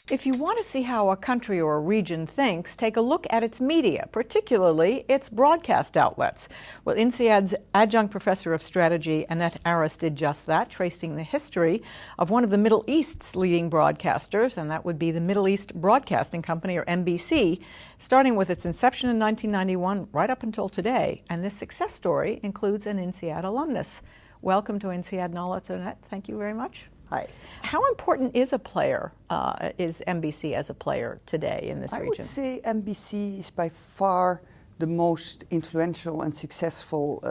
If you want to see how a country or a region thinks, take a look at its media, particularly its broadcast outlets. Well, INSEAD's Adjunct Professor of Strategy, Annet Aris, did just that, tracing the history of one of the Middle East's leading broadcasters, and that would be the Middle East Broadcasting Company, or MBC, starting with its inception in 1991 right up until today. And this success story includes an INSEAD alumnus. Welcome to INSEAD Knowledge, Annet. Thank you very much. Hi. How important is MBC as a player today in this region? I would say MBC is by far the most influential and successful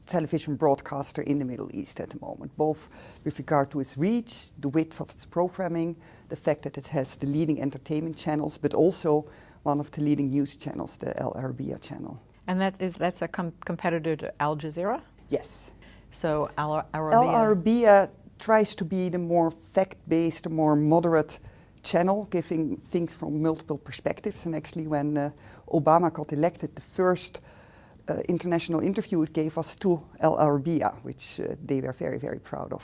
television broadcaster in the Middle East at the moment, both with regard to its reach, the width of its programming, the fact that it has the leading entertainment channels, but also one of the leading news channels, the Al Arabiya channel. And that's a competitor to Al Jazeera? Yes. So Al Arabiya tries to be the more fact-based, the more moderate channel, giving things from multiple perspectives. And actually when Obama got elected, the first international interview it gave was to Al Arabiya, which they were very, very proud of.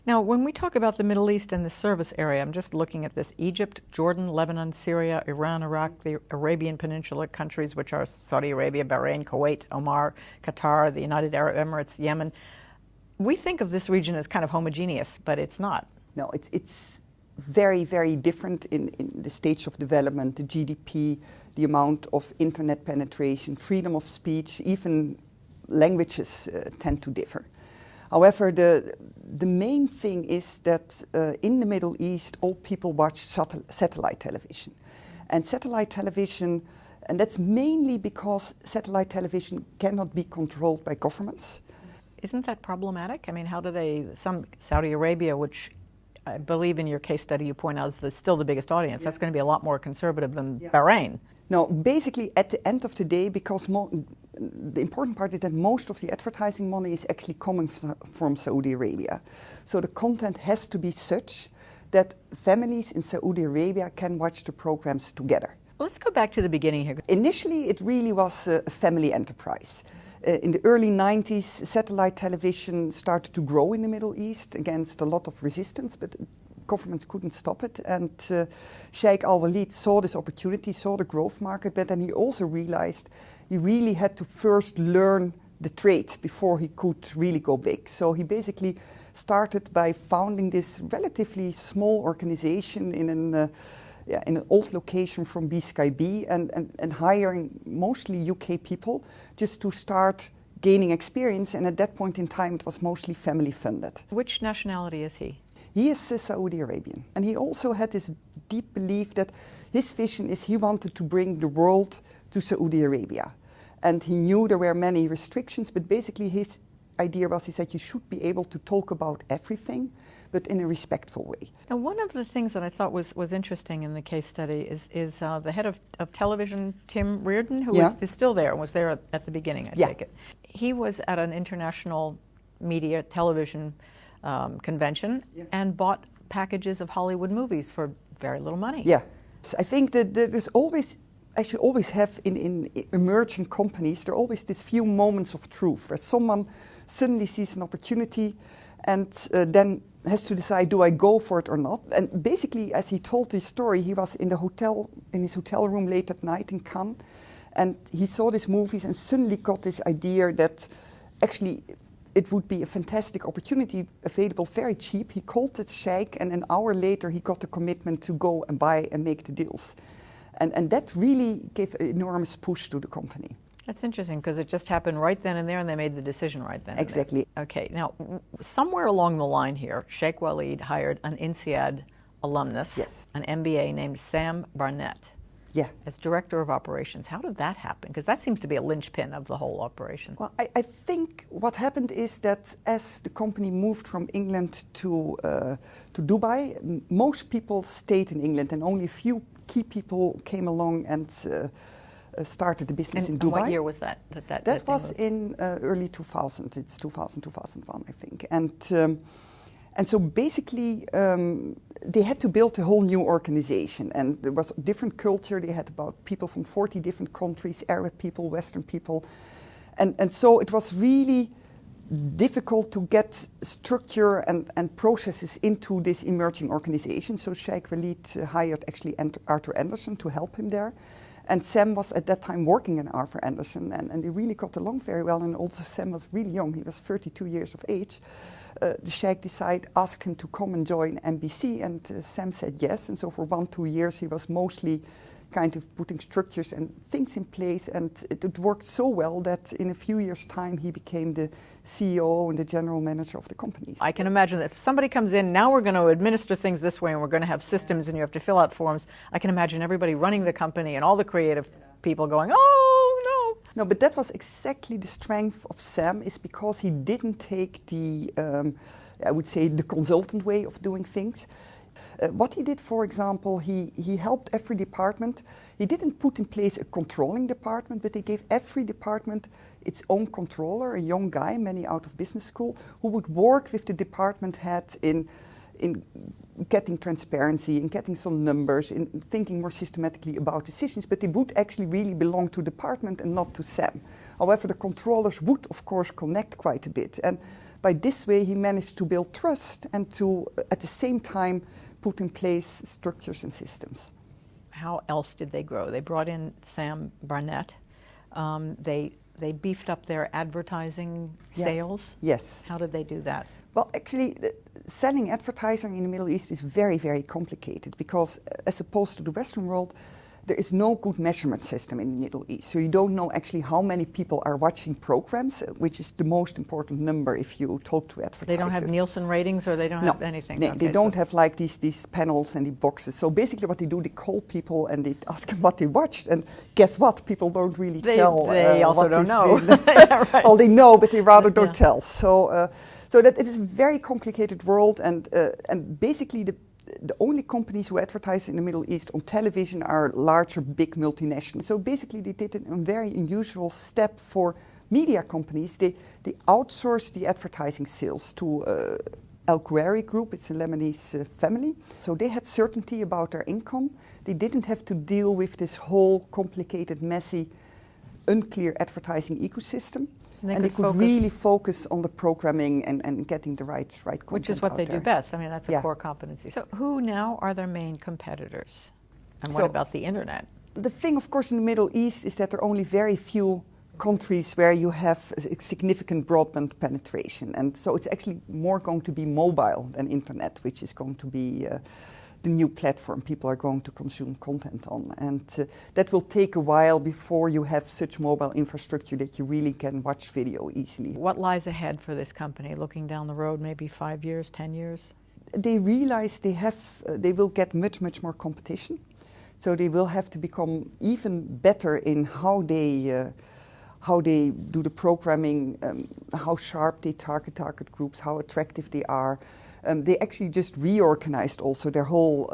Now, when we talk about the Middle East and the service area, I'm just looking at this: Egypt, Jordan, Lebanon, Syria, Iran, Iraq, the Arabian Peninsula countries, which are Saudi Arabia, Bahrain, Kuwait, Oman, Qatar, the United Arab Emirates, Yemen. We think of this region as kind of homogeneous, but it's not. No, it's very, very different in the stage of development, the GDP, the amount of internet penetration, freedom of speech, even languages tend to differ. However, the main thing is that in the Middle East, all people watch satellite television. And satellite television, and that's mainly because satellite television cannot be controlled by governments. Isn't that problematic? I mean, how do Saudi Arabia, which I believe in your case study you point out is still the biggest audience, that's going to be a lot more conservative than Bahrain. No, basically at the end of the day, because the important part is that most of the advertising money is actually coming from Saudi Arabia. So the content has to be such that families in Saudi Arabia can watch the programs together. Let's go back to the beginning here. Initially, it really was a family enterprise. In the early 90s, satellite television started to grow in the Middle East against a lot of resistance, but governments couldn't stop it. And Sheikh Al-Walid saw this opportunity, saw the growth market, but then he also realized he really had to first learn the trade before he could really go big. So he basically started by founding this relatively small organization in an old location from BSkyB and hiring mostly UK people just to start gaining experience. And at that point in time, it was mostly family funded. Which nationality is he? He is Saudi Arabian. And he also had this deep belief that his vision is he wanted to bring the world to Saudi Arabia. And he knew there were many restrictions, but basically his idea was, he said, you should be able to talk about everything, but in a respectful way. Now, one of the things that I thought was interesting in the case study is the head of television, Tim Reardon, who is still there and was there at the beginning, I take it. He was at an international media television convention and bought packages of Hollywood movies for very little money. Yeah. I think that there's always, as you always have in emerging companies, there are always these few moments of truth where someone suddenly sees an opportunity and then has to decide, do I go for it or not? And basically, as he told his story, he was in his hotel room late at night in Cannes, and he saw these movies and suddenly got this idea that actually it would be a fantastic opportunity available very cheap. He called the sheikh, and an hour later he got a commitment to go and buy and make the deals. And that really gave an enormous push to the company. That's interesting, because it just happened right then and there, and they made the decision right then Exactly. and there. Okay, now, somewhere along the line here, Sheikh Walid hired an INSEAD alumnus, an MBA named Sam Barnett, as Director of Operations. How did that happen? Because that seems to be a linchpin of the whole operation. Well, I think what happened is that as the company moved from England to Dubai, most people stayed in England, and only a few key people came along and started the business in Dubai. And what year was that? That was in early 2000. It's 2000, 2001, I think. And so basically, they had to build a whole new organization. And there was a different culture. They had about people from 40 different countries, Arab people, Western people. And so it was really difficult to get structure and processes into this emerging organization. So Sheikh Walid hired actually Arthur Andersen to help him there. And Sam was at that time working in Arthur Andersen, and they really got along very well. And also Sam was really young, he was 32 years of age. The Sheikh asked him to come and join MBC, and Sam said yes. And so for 1-2 years he was mostly kind of putting structures and things in place, and it worked so well that in a few years' time he became the CEO and the general manager of the company. I can imagine that if somebody comes in, now we're going to administer things this way and we're going to have systems and you have to fill out forms, I can imagine everybody running the company and all the creative people going, oh no. No, but that was exactly the strength of Sam, is because he didn't take the, I would say, the consultant way of doing things. What he did, for example, he helped every department. He didn't put in place a controlling department, but he gave every department its own controller, a young guy, many out of business school, who would work with the department head in getting transparency, in getting some numbers, in thinking more systematically about decisions, but they would actually really belong to the department and not to Sam. However, the controllers would, of course, connect quite a bit. And by this way, he managed to build trust and to, at the same time, put in place structures and systems. How else did they grow? They brought in Sam Barnett. They beefed up their advertising sales. Yes. How did they do that? Well, actually, selling advertising in the Middle East is very, very complicated because, as opposed to the Western world, there is no good measurement system in the Middle East. So you don't know actually how many people are watching programs, which is the most important number if you talk to advertisers. They don't have Nielsen ratings, or they don't have anything? No, they don't have like these panels and the boxes. So basically what they do, they call people and they ask them what they watched, and guess what? People don't really tell. They also don't know. Right. Well, they know, but they rather don't tell. So, so that it is a very complicated world, and basically the only companies who advertise in the Middle East on television are larger, big multinationals. So basically they did a very unusual step for media companies. They outsourced the advertising sales to Al Khoury Group. It's a Lebanese family. So they had certainty about their income. They didn't have to deal with this whole complicated, messy, unclear advertising ecosystem. And they could really focus on the programming and getting the right content. Which is what they do best. I mean, that's a core competency. So who now are their main competitors? And what about the internet? The thing, of course, in the Middle East is that there are only very few countries where you have a significant broadband penetration. And so it's actually more going to be mobile than internet, which is going to be the new platform people are going to consume content on. And that will take a while before you have such mobile infrastructure that you really can watch video easily. What lies ahead for this company, looking down the road, maybe 5 years, 10 years? They realize they will get much more competition. So they will have to become even better in how they do the programming, how sharp they target groups, how attractive they are. They actually just reorganized also their whole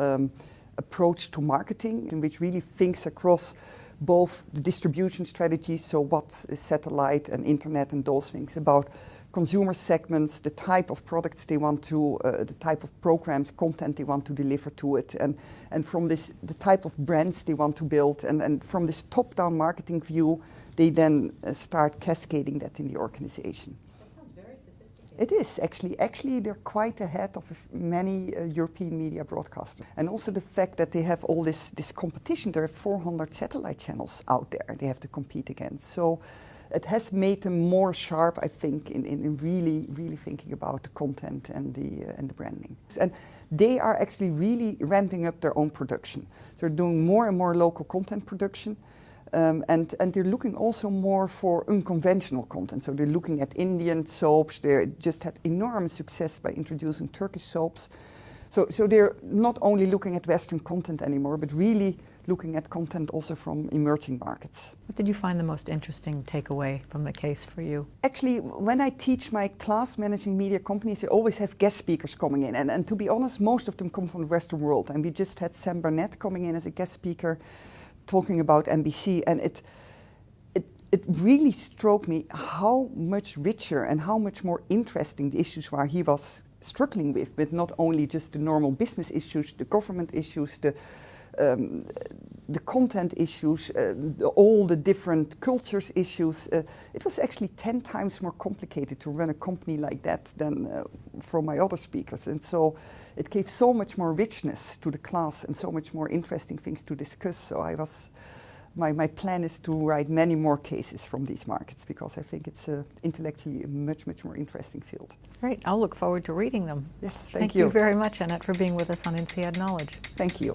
approach to marketing, in which really thinks across both the distribution strategies, so what's satellite and internet and those things, about consumer segments, the type of products they want to, the type of programs, content they want to deliver to it, and from this, the type of brands they want to build, and from this top-down marketing view, they then start cascading that in the organization. That sounds very sophisticated. It is, actually. Actually, they're quite ahead of many European media broadcasters. And also the fact that they have all this competition. There are 400 satellite channels out there they have to compete against. So it has made them more sharp, I think, in really thinking about the content and the branding. And they are actually really ramping up their own production. They're doing more and more local content production. And they're looking also more for unconventional content. So they're looking at Indian soaps. They just had enormous success by introducing Turkish soaps. So they're not only looking at Western content anymore, but really looking at content also from emerging markets. What did you find the most interesting takeaway from the case for you? Actually, when I teach my class managing media companies, they always have guest speakers coming in. And to be honest, most of them come from the Western world. And we just had Sam Barnett coming in as a guest speaker, talking about MBC, and it really struck me how much richer and how much more interesting the issues were he was struggling with not only just the normal business issues, the government issues, the content issues, all the different cultures issues. It was actually 10 times more complicated to run a company like that than from my other speakers. And so it gave so much more richness to the class and so much more interesting things to discuss. So my plan is to write many more cases from these markets, because I think it's intellectually a much, much more interesting field. Great. I'll look forward to reading them. Yes, thank you very much, Annette, for being with us on INSEAD Knowledge. Thank you.